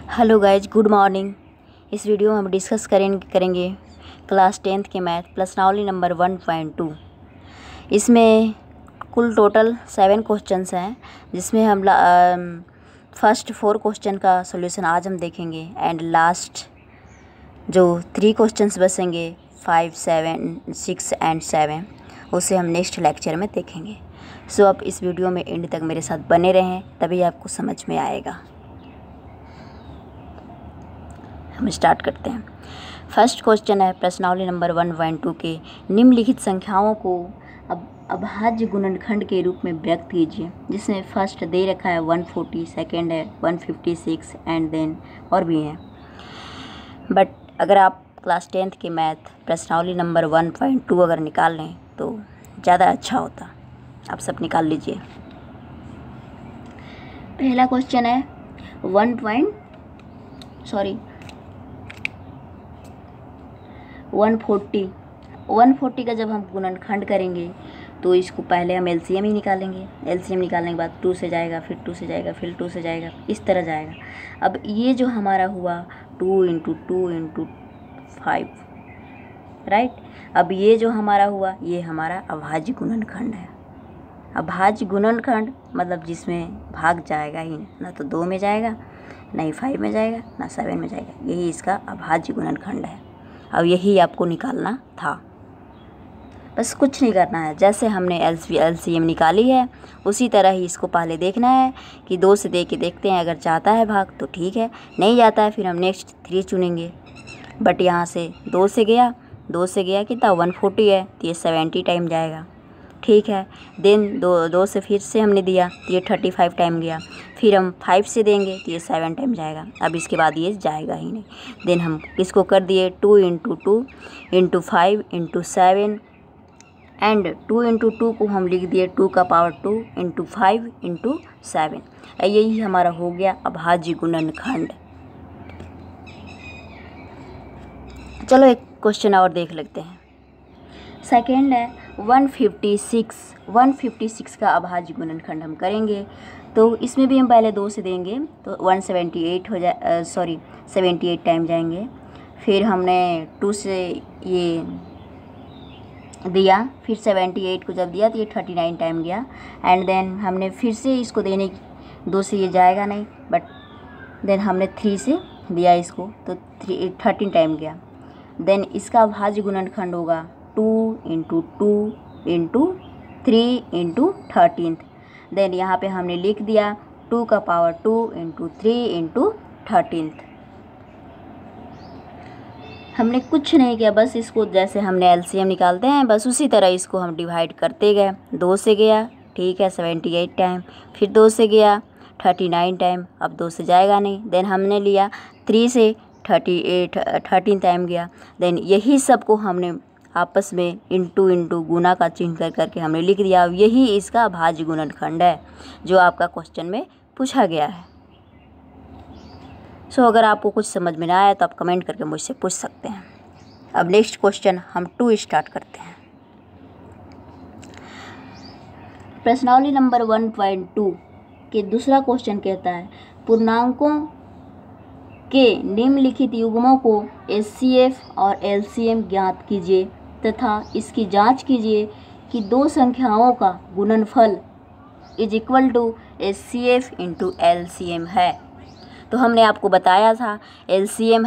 Hello guys, good morning. इस video में हम डिस्कस करेंगे क्लास 10th के मैथ प्रश्नावली नंबर 1.2। इसमें कुल टोटल 7 क्वेश्चंस हैं, जिसमें हम फर्स्ट 4 क्वेश्चन का सॉल्यूशन आज हम देखेंगे एंड लास्ट जो 3 क्वेश्चंस बचेंगे 5, 7, 6 एंड 7 उसे हम नेक्स्ट लेक्चर में देखेंगे। सो आप इस वीडियो में एंड तक मेरे साथ बने रहें, तभी आपको समझ में आएगा। हम स्टार्ट करते हैं। फर्स्ट क्वेश्चन है प्रश्नावली नंबर 1.2 के निम्नलिखित संख्याओं को अभाज्य गुणनखंड के रूप में व्यक्त कीजिए, जिसमें फर्स्ट दे रखा है 140, सेकंड है 156 एंड देन और भी हैं। बट अगर आप क्लास 10th के मैथ प्रश्नावली नंबर 1.2 अगर निकाल लें तो ज़्यादा अच्छा होता। आप सब निकाल लीजिए। पहला क्वेश्चन है 140 का जब हम गुणनखंड करेंगे तो इसको पहले हम एलसीएम ही निकालेंगे। एलसीएम निकालने के बाद 2 से जाएगा, फिर 2 से जाएगा, फिर 2 से जाएगा, इस तरह जाएगा। अब ये जो हमारा हुआ 2 × 2 × 5, राइट। अब ये जो हमारा हुआ ये हमारा अभाज्य गुणनखंड है। अभाज्य गुणनखंड मतलब जिसमें भाग जाएगा ही ना तो 2 में जाएगा, ना ही 5 में जाएगा, ना 7 में जाएगा। यही इसका अभाज्य गुणनखंड है। अब यही आपको निकालना था, बस कुछ नहीं करना है। जैसे हमने एलसीएम निकाली है उसी तरह ही इसको पहले देखना है कि 2 से दे के देखते हैं। अगर जाता है भाग तो ठीक है, नहीं जाता है फिर हम नेक्स्ट 3 चुनेंगे। बट यहाँ से 2 से गया कितना 140 है तो ये 70 टाइम जाएगा, ठीक है। देन 2 से फिर से हमने दिया तो ये 35 टाइम गया। फिर हम 5 से देंगे तो ये 7 टाइम जाएगा। अब इसके बाद ये जाएगा ही नहीं। देन हम इसको कर दिए 2 × 2 × 5 × 7 एंड 2 × 2 को हम लिख दिए 2 का पावर 2 × 5 × 7। यही हमारा हो गया अभाज्य गुणनखंड। चलो एक क्वेश्चन और देख लेते हैं। सेकेंड है 156 का अभाज्य गुणनखंड हम करेंगे तो इसमें भी हम पहले 2 से देंगे तो 178 हो जाए 78 टाइम जाएंगे। फिर हमने 2 से ये दिया, फिर 78 को जब दिया तो ये 39 टाइम गया। एंड देन हमने फिर से इसको देने 2 से ये जाएगा नहीं, बट देन हमने 3 से दिया इसको तो 13 टाइम गया। देन इसका अभाज्य गुणनखंड होगा 2 × 2 × 3 × 13। देन यहाँ पे हमने लिख दिया 2 का पावर 2 × 3 × 13। हमने कुछ नहीं किया, बस इसको जैसे हमने एलसीएम निकालते हैं बस उसी तरह इसको हम डिवाइड करते गए। 2 से गया, ठीक है 78 टाइम, फिर 2 से गया 39 टाइम, अब 2 से जाएगा नहीं। देन हमने लिया 3 से 13 टाइम गया। देन यही सब को हमने आपस में इंटू गुना का चिन्ह करके हमने लिख दिया। अब यही इसका अभाज्य गुणनखंड है जो आपका क्वेश्चन में पूछा गया है। सो अगर आपको कुछ समझ में ना आया तो आप कमेंट करके मुझसे पूछ सकते हैं। अब नेक्स्ट क्वेश्चन हम 2 स्टार्ट करते हैं। प्रश्नावली नंबर 1.2 के दूसरा क्वेश्चन कहता है पूर्णांकों के निम्नलिखित युग्मों को HCF और LCM ज्ञात कीजिए तथा इसकी जांच कीजिए कि 2 संख्याओं का गुणनफल = HCF × LCM है। तो हमने आपको बताया था LCM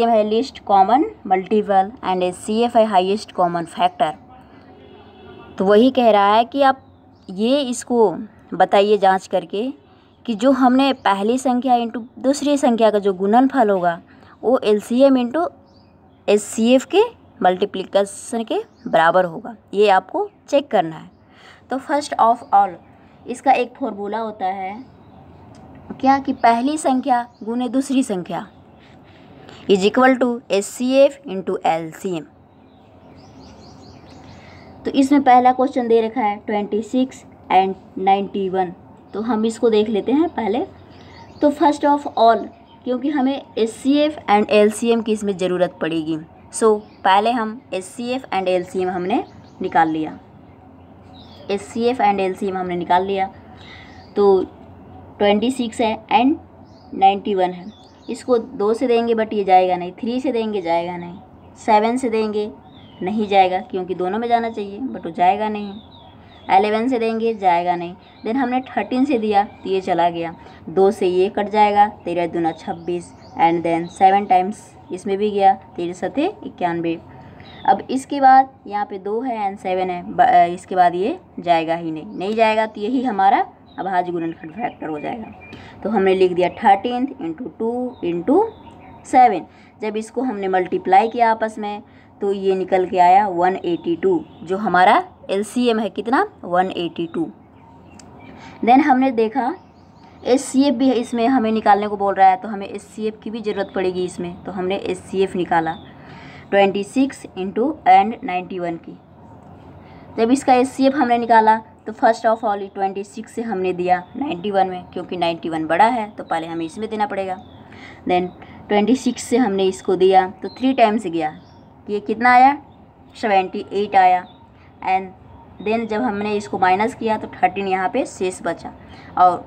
है least common multiple and HCF है हाईएस्ट कॉमन फैक्टर। तो वही कह रहा है कि आप ये इसको बताइए जांच करके कि जो हमने पहली संख्या इंटू दूसरी संख्या का जो गुणनफल होगा वो LCM × HCF के मल्टीप्लिकेशन के बराबर होगा। ये आपको चेक करना है। तो फर्स्ट ऑफ ऑल इसका एक फॉर्मूला होता है क्या कि पहली संख्या गुने दूसरी संख्या = HCF × LCM। तो इसमें पहला क्वेश्चन दे रखा है 26 एंड 91। तो हम इसको देख लेते हैं पहले। तो फर्स्ट ऑफ ऑल क्योंकि हमें HCF एंड LCM की इसमें ज़रूरत पड़ेगी, सो पहले हम HCF एंड LCM हमने निकाल लिया। HCF एंड LCM हमने निकाल लिया तो 26 है एंड 91 है। इसको 2 से देंगे बट ये जाएगा नहीं, 3 से देंगे जाएगा नहीं, 7 से देंगे नहीं जाएगा क्योंकि दोनों में जाना चाहिए बट वो जाएगा नहीं, 11 से देंगे जाएगा नहीं। देन हमने 13 से दिया तो ये चला गया, 2 से ये कट जाएगा, 13 दूना 26 एंड देन 7 टाइम्स इसमें भी गया, 13 सते 91। अब इसके बाद यहाँ पे 2 है एंड 7 है, इसके बाद ये जाएगा ही नहीं जाएगा तो यही हमारा अभाज्य गुणनखंड फैक्टर हो जाएगा। तो हमने लिख दिया 13 × 2 × 7। जब इसको हमने मल्टीप्लाई किया आपस में तो ये निकल के आया 182, जो हमारा LCM है कितना 182। देन हमने देखा SCF भी है, इसमें हमें निकालने को बोल रहा है तो हमें SCF की भी ज़रूरत पड़ेगी इसमें, तो हमने SCF निकाला 26 एंड 91 की। जब इसका SCF हमने निकाला तो फर्स्ट ऑफ ऑल 26 से हमने दिया 91 में, क्योंकि 91 बड़ा है तो पहले हमें इसमें देना पड़ेगा। देन 26 से हमने इसको दिया तो 3 टाइम्स गया, ये कितना आया 78 आया। एंड देन जब हमने इसको माइनस किया तो 13 यहाँ पे शेष बचा। और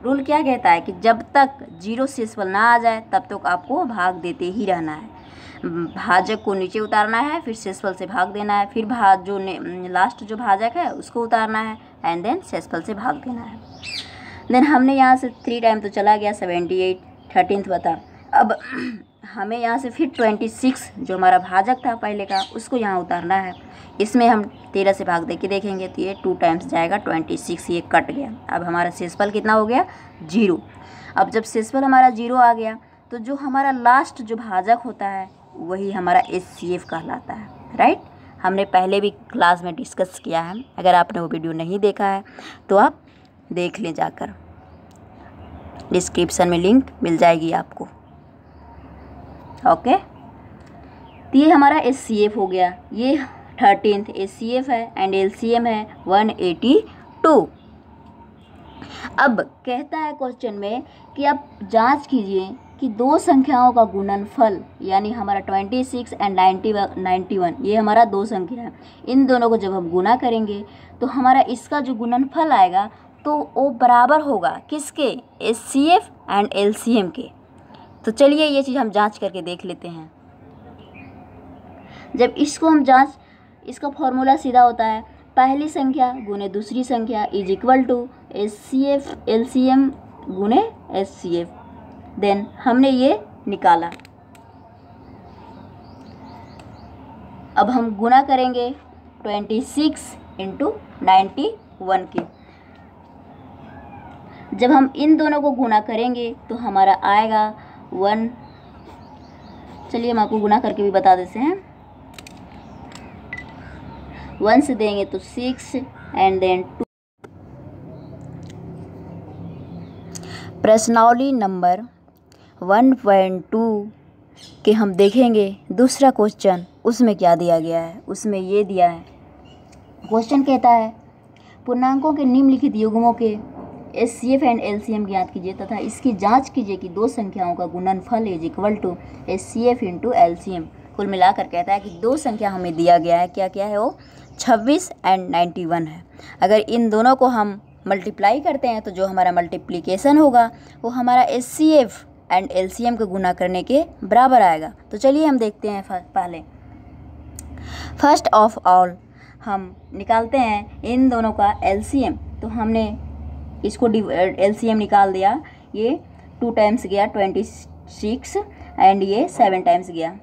रूल क्या कहता है कि जब तक 0 शेषफल ना आ जाए तब तक आपको भाग देते ही रहना है, भाजक को नीचे उतारना है, फिर शेषफल से भाग देना है, फिर जो लास्ट जो भाजक है उसको उतारना है एंड देन शेषफल से भाग देना है। देन हमने यहाँ से 3 टाइम तो चला गया 78, 13th बता। अब हमें यहाँ से फिर 26 जो हमारा भाजक था पहले का उसको यहाँ उतारना है। इसमें हम 13 से भाग दे के देखेंगे तो ये 2 टाइम्स जाएगा, 26 ये कट गया। अब हमारा शेषफल कितना हो गया 0। अब जब शेषफल हमारा 0 आ गया तो जो हमारा लास्ट जो भाजक होता है वही हमारा SCF कहलाता है, राइट। हमने पहले भी क्लास में डिस्कस किया है, अगर आपने वो वीडियो नहीं देखा है तो आप देख लें जाकर, डिस्क्रिप्शन में लिंक मिल जाएगी आपको। ओके, तो ये हमारा SCF हो गया, ये 13th SCF है एंड LCM है 182। अब कहता है क्वेश्चन में कि आप जांच कीजिए कि 2 संख्याओं का गुणनफल, यानी हमारा 26 एंड 91 ये हमारा 2 संख्या है, इन दोनों को जब हम गुना करेंगे तो हमारा इसका जो गुणनफल आएगा तो वो बराबर होगा किसके, SCF एंड LCM के। तो चलिए ये चीज़ हम जांच करके देख लेते हैं। जब इसको हम जांच, इसका फॉर्मूला सीधा होता है पहली संख्या गुने दूसरी संख्या is equal to SCF LCM गुने SCF। देन हमने ये निकाला। अब हम गुना करेंगे 26 × 91 की। जब हम इन दोनों को गुना करेंगे तो हमारा आएगा 1। चलिए हम आपको गुना करके भी बता देते हैं। 1 से देंगे तो 6 एंड देन 2। प्रश्नावली नंबर 1.2 के हम देखेंगे दूसरा क्वेश्चन, उसमें क्या दिया गया है। उसमें ये दिया है, क्वेश्चन कहता है पूर्णांकों के निम्नलिखित युग्मों के SCF एंड LCM ज्ञात कीजिए तथा इसकी जांच कीजिए कि 2 संख्याओं का गुणनफल is equal to SCF × LCM। कुल मिलाकर कहता है कि 2 संख्या हमें दिया गया है, क्या क्या है वो, 26 एंड 91 है। अगर इन दोनों को हम मल्टीप्लाई करते हैं तो जो हमारा मल्टीप्लिकेशन होगा वो हमारा SCF एंड LCM को गुना करने के बराबर आएगा। तो चलिए हम देखते हैं। पहले फर्स्ट ऑफ ऑल हम निकालते हैं इन दोनों का LCM। तो हमने इसको LCM निकाल दिया, ये 2 टाइम्स गया 26 एंड ये 7 टाइम्स गया।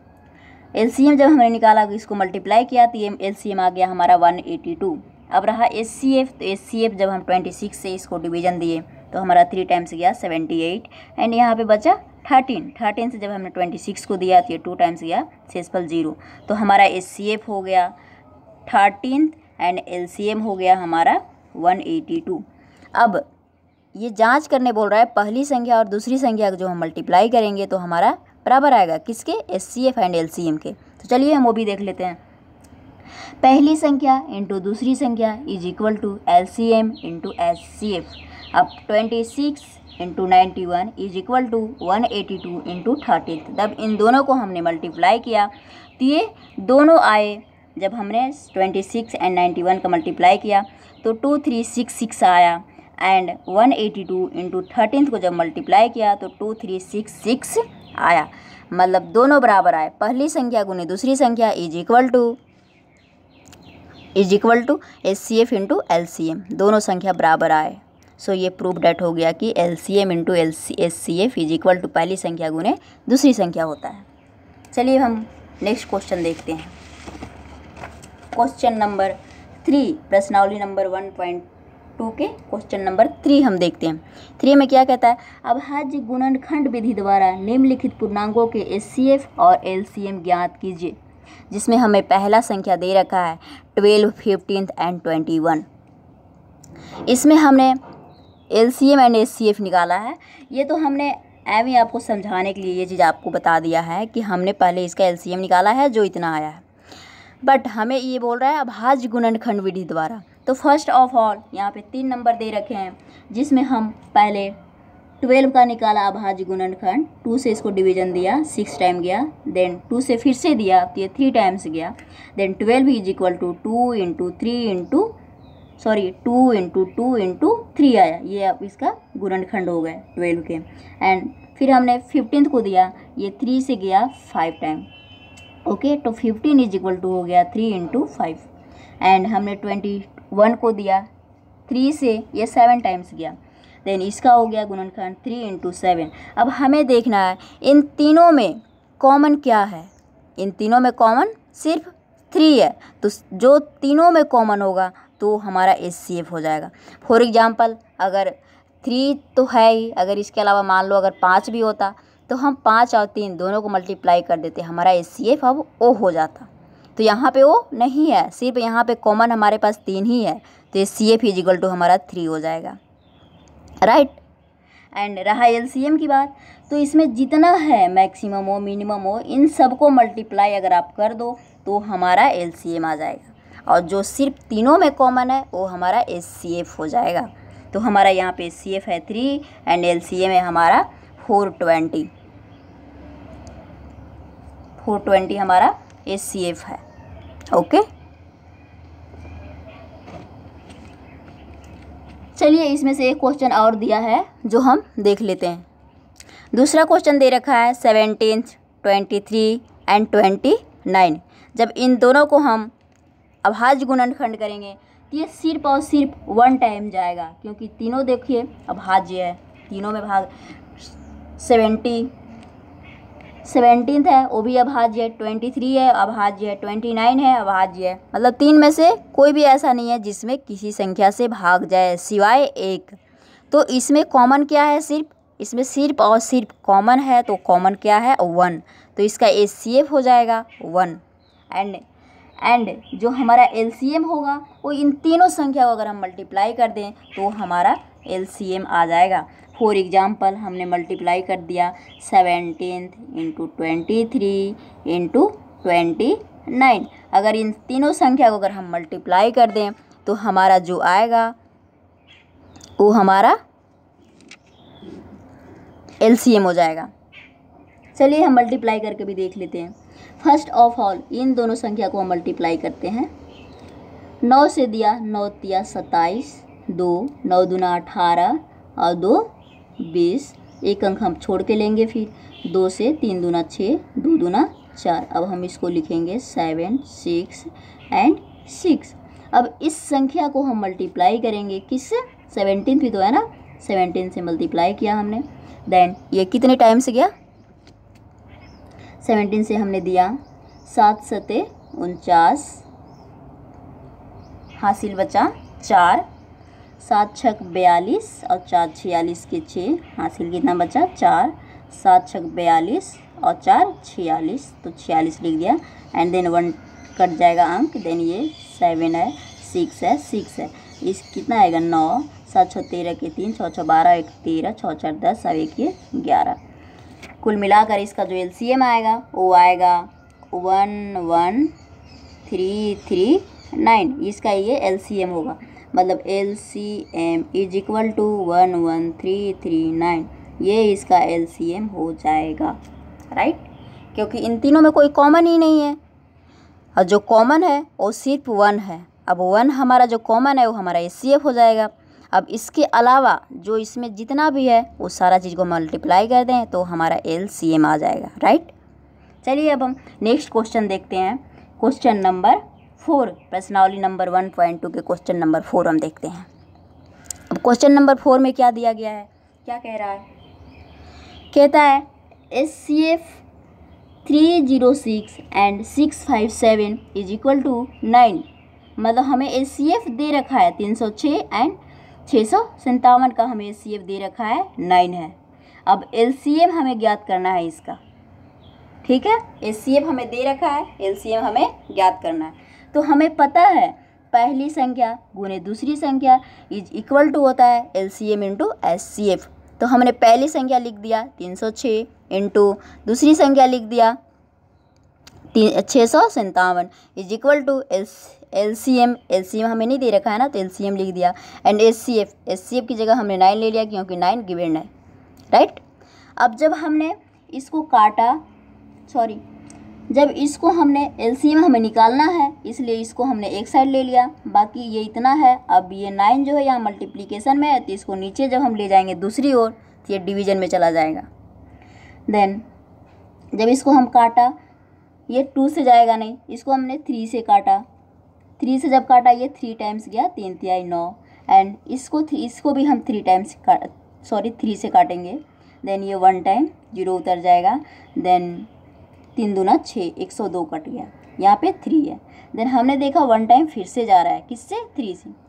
LCM जब हमने निकाला इसको मल्टीप्लाई किया तो ये LCM आ गया हमारा 182। अब रहा SCF, तो SCF जब हम 26 से इसको डिवीजन दिए तो हमारा 3 टाइम्स गया 78 एंड यहाँ पे बचा 13 से जब हमने 26 को दिया तो ये 2 टाइम्स गया, शेषफल 0। तो हमारा SCF हो गया 13 एंड LCM हो गया हमारा 182। अब ये जांच करने बोल रहा है पहली संख्या और दूसरी संख्या जो हम मल्टीप्लाई करेंगे तो हमारा बराबर आएगा किसके, SCF एंड LCM के। तो चलिए हम वो भी देख लेते हैं। पहली संख्या इंटू दूसरी संख्या is equal to LCM into SCF। अब 26 into 91 is equal to 182 into 13। तब इन दोनों को हमने मल्टीप्लाई किया तो ये दोनों आए। जब हमने 26 एंड 91 का मल्टीप्लाई किया तो 2366 आया एंड 182 इंटू 13 को जब मल्टीप्लाई किया तो 2366 आया, मतलब दोनों बराबर आए। पहली संख्या गुने दूसरी संख्या is equal to HCF into LCM, दोनों संख्या बराबर आए। सो ये प्रूफ डेट हो गया कि LCM into HCF is equal to पहली संख्या गुने दूसरी संख्या होता है। चलिए हम नेक्स्ट क्वेश्चन देखते हैं। क्वेश्चन नंबर 3, प्रश्नावली नंबर 1.2 के क्वेश्चन नंबर 3 हम देखते हैं। 3 में क्या कहता है, अभाज्य गुणनखंड विधि द्वारा निम्नलिखित पूर्णांकों के HCF और LCM ज्ञात कीजिए, जिसमें हमें पहला संख्या दे रखा है 12, 15 एंड 21। इसमें हमने LCM एंड HCF निकाला है। ये तो हमने एवं आपको समझाने के लिए ये चीज़ आपको बता दिया है कि हमने पहले इसका LCM निकाला है जो इतना आया है, बट हमें ये बोल रहा है अभाज्य गुणनखंड विधि द्वारा। तो फर्स्ट ऑफ ऑल यहाँ पे 3 नंबर दे रखे हैं, जिसमें हम पहले 12 का निकाला अभाज्य गुणनखंड, 2 से इसको डिवीजन दिया, 6 टाइम गया, देन 2 से फिर से दिया तो ये 3 टाइम्स गया, then 12 is equal to 2 into 2 into 3 आया। ये अब इसका गुणनखंड हो गए 12 के। एंड फिर हमने 15 को दिया, ये 3 से गया 5 टाइम, ओके, तो 15 इज इक्वल टू हो गया 3 इंटू 5। एंड हमने 21 को दिया, 3 से ये 7 टाइम्स गया, देन इसका हो गया गुणनखंड 3 इंटू 7। अब हमें देखना है इन तीनों में कॉमन क्या है। इन तीनों में कॉमन सिर्फ 3 है, तो जो तीनों में कॉमन होगा तो हमारा HCF हो जाएगा। फॉर एग्जांपल अगर 3 तो है ही, अगर इसके अलावा मान लो अगर 5 भी होता तो हम 5 और 3 दोनों को मल्टीप्लाई कर देते, हमारा HCF अब O हो जाता। तो यहाँ पे O नहीं है, सिर्फ यहाँ पे कॉमन हमारे पास 3 ही है, तो HCF इज इक्वल टू हमारा 3 हो जाएगा, राइट। एंड रहा LCM की बात, तो इसमें जितना है मैक्सिमम हो मिनिमम हो, इन सबको मल्टीप्लाई अगर आप कर दो तो हमारा LCM आ जाएगा, और जो सिर्फ तीनों में कॉमन है वो हमारा HCF हो जाएगा। तो हमारा यहाँ पे HCF है 3 एंड LCM है हमारा 420 हमारा HCF है, ओके। चलिए इसमें से एक क्वेश्चन और दिया है जो हम देख लेते हैं। दूसरा क्वेश्चन दे रखा है 17, 23 एंड 29। जब इन दोनों को हम अभाज्य गुणनखंड करेंगे तो ये सिर्फ और सिर्फ 1 टाइम जाएगा, क्योंकि तीनों देखिए अभाज्य है, तीनों में भाग 17 है वो भी अभाज्य है, 23 है अभाज्य है, 29 है अभाज्य है, मतलब 3 में से कोई भी ऐसा नहीं है जिसमें किसी संख्या से भाग जाए सिवाय 1। तो इसमें कॉमन क्या है, सिर्फ इसमें सिर्फ और सिर्फ कॉमन है, तो कॉमन क्या है 1, तो इसका HCF हो जाएगा 1। एंड जो हमारा LCM होगा वो इन तीनों संख्या को अगर हम मल्टीप्लाई कर दें तो हमारा LCM आ जाएगा। फॉर एग्जांपल हमने मल्टीप्लाई कर दिया 17 इंटू 23 इंटू 29। अगर इन तीनों संख्या को अगर हम मल्टीप्लाई कर दें तो हमारा जो आएगा वो हमारा LCM हो जाएगा। चलिए हम मल्टीप्लाई करके भी देख लेते हैं। फर्स्ट ऑफ ऑल इन दोनों संख्या को हम मल्टीप्लाई करते हैं। 9 से दिया, 9 दिया 27, 2 9 दूना 18 और 2 20, एक अंक हम छोड़ के लेंगे, फिर 2 से 3 दूना 6, 2 दूना 4। अब हम इसको लिखेंगे 7, 6 एंड 6। अब इस संख्या को हम मल्टीप्लाई करेंगे किससे, 17 भी तो है ना, 17 से मल्टीप्लाई किया हमने, देन ये कितने टाइम से गया, 17 से हमने दिया 7 सते 49, हासिल बचा 4, 7 छक 42 और 4 46 के 6, हासिल कितना बचा 4, 7 छक 42 और 4 46, तो 46 लिख दिया। एंड देन 1 कट जाएगा अंक, देन ये 7 है, 6 है, 6 है, इस कितना आएगा 9, 7 6 13 के 3, 6 6 12 1 13, 6 4 10 और 1 ये 11। कुल मिलाकर इसका जो LCM आएगा वो आएगा 11339, इसका ये LCM होगा, मतलब LCM इज इक्वल टू 11339, ये इसका LCM हो जाएगा, राइट। क्योंकि इन तीनों में कोई कॉमन ही नहीं है, और जो कॉमन है वो सिर्फ 1 है। अब 1 हमारा जो कॉमन है वो हमारा HCF हो जाएगा। अब इसके अलावा जो इसमें जितना भी है वो सारा चीज़ को मल्टीप्लाई कर दें तो हमारा LCM आ जाएगा, राइट। चलिए अब हम नेक्स्ट क्वेश्चन देखते हैं, क्वेश्चन नंबर 4, प्रश्नावली नंबर 1.2 के क्वेश्चन नंबर 4 हम देखते हैं। अब क्वेश्चन नंबर 4 में क्या दिया गया है, क्या कह रहा है, कहता है HCF 306 and 657 is equal to 9। मतलब हमें HCF दे रखा है 306 एंड 657 का हमें HCF दे रखा है 9 है। अब LCM हमें ज्ञात करना है इसका, ठीक है। HCF हमें दे रखा है, LCM हमें ज्ञात करना है। तो हमें पता है पहली संख्या गुने दूसरी संख्या इज इक्वल टू होता है LCM इंटू HCF। तो हमने पहली संख्या लिख दिया 306 इंटू दूसरी संख्या लिख दिया 657 इज इक्वल टू LCM हमें नहीं दे रखा है ना, तो LCM लिख दिया एंड HCF की जगह हमने 9 ले लिया क्योंकि 9 गिवन है, राइट। अब जब हमने इसको काटा, जब इसको हमने LCM हमें निकालना है इसलिए इसको हमने एक साइड ले लिया, बाकी ये इतना है। अब ये 9 जो है यहाँ मल्टीप्लिकेशन में है तो इसको नीचे जब हम ले जाएंगे दूसरी ओर तो ये डिवीज़न में चला जाएगा। देन जब इसको हम काटा ये 2 से जाएगा नहीं, इसको हमने 3 से काटा, 3 से जब काटा ये 3 टाइम्स गया, 3 तिहाई 9 एंड इसको भी हम 3 से काटेंगे। देन ये 1 टाइम 0 उतर जाएगा, देन 3 दूना 6, 102 कट गया, यहाँ पे 3 है। देन हमने देखा 1 टाइम फिर से जा रहा है, किससे,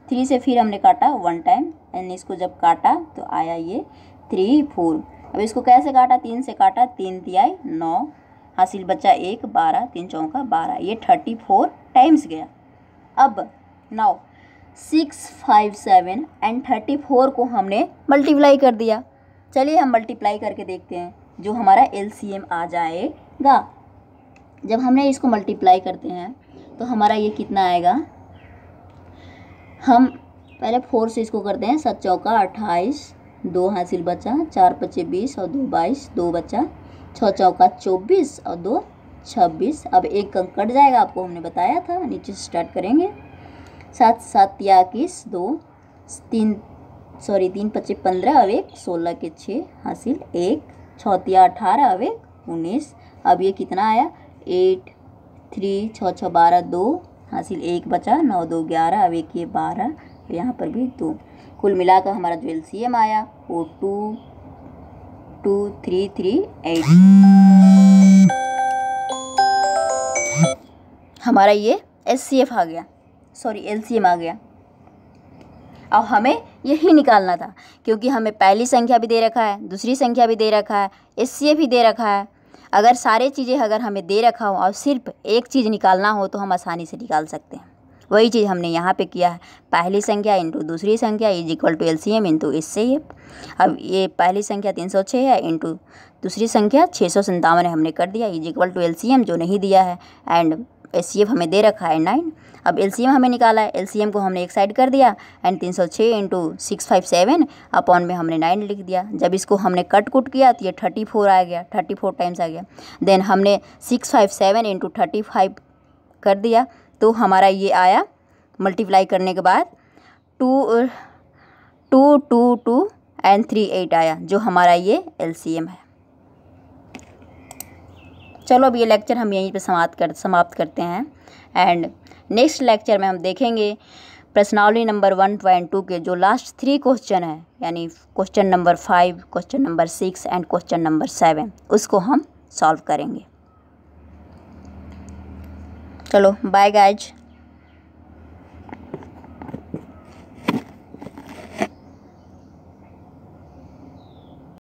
3 से फिर हमने काटा 1 टाइम एंड इसको जब काटा तो आया ये 3 4। अब इसको कैसे काटा, 3 से काटा, 3 तिहाई 9 हासिल बचा 1 12, 3 चौका 12, ये 34 टाइम्स गया। अब नाउ 657 एंड 34 को हमने मल्टीप्लाई कर दिया। चलिए हम मल्टीप्लाई करके देखते हैं जो हमारा LCM आ जाएगा। जब हमने इसको मल्टीप्लाई करते हैं तो हमारा ये कितना आएगा, हम पहले 4 से इसको करते हैं, 7 चौका 28, 2 हासिल बचा, 4 पचे 20 और 2 22, 2 बचा, 6 चौका 24 और 2 26। अब एक अंक कट जाएगा, आपको हमने बताया था, नीचे से स्टार्ट करेंगे। 7 7 या 21, 2 3 पचे 15 अब 1 16 के 6 हासिल 1, 6 तिया 18 अब 1 19। अब ये कितना आया, 8 3 6 6 12 2 हासिल 1 बचा, 9 2 11 अब 1 ये 12, यहाँ पर भी 2। कुल मिलाकर हमारा जो LCM आया वो 22338 हमारा ये LCM आ गया। अब हमें यही निकालना था क्योंकि हमें पहली संख्या भी दे रखा है, दूसरी संख्या भी दे रखा है, HCF भी दे रखा है। अगर सारे चीज़ें अगर हमें दे रखा हो और सिर्फ एक चीज़ निकालना हो तो हम आसानी से निकाल सकते हैं। वही चीज़ हमने यहाँ पे किया है, पहली संख्या इंटू दूसरी संख्या is equal to LCM into HCF। अब ये पहली संख्या 306 है इंटू दूसरी संख्या 657 हमने कर दिया इज इक्वल टू LCM जो नहीं दिया है एंड HCF हमें दे रखा है 9। अब LCM हमें निकाला है, LCM को हमने एक साइड कर दिया एंड 306 इंटू 657 अपॉन में हमने 9 लिख दिया। जब इसको हमने कट कुट किया तो ये 34 आ गया, 34 टाइम्स आ गया। देन हमने 657 इंटू 35 कर दिया तो हमारा ये आया, मल्टीप्लाई करने के बाद 2 एंड 38 आया जो हमारा ये LCM है। चलो अब ये लेक्चर हम यहीं पे समाप्त करते हैं एंड नेक्स्ट लेक्चर में हम देखेंगे प्रश्नावली नंबर 1.2 के जो लास्ट 3 क्वेश्चन है, यानी question number 5, question number 6 and question number 7, उसको हम सॉल्व करेंगे। चलो बाय गाइज।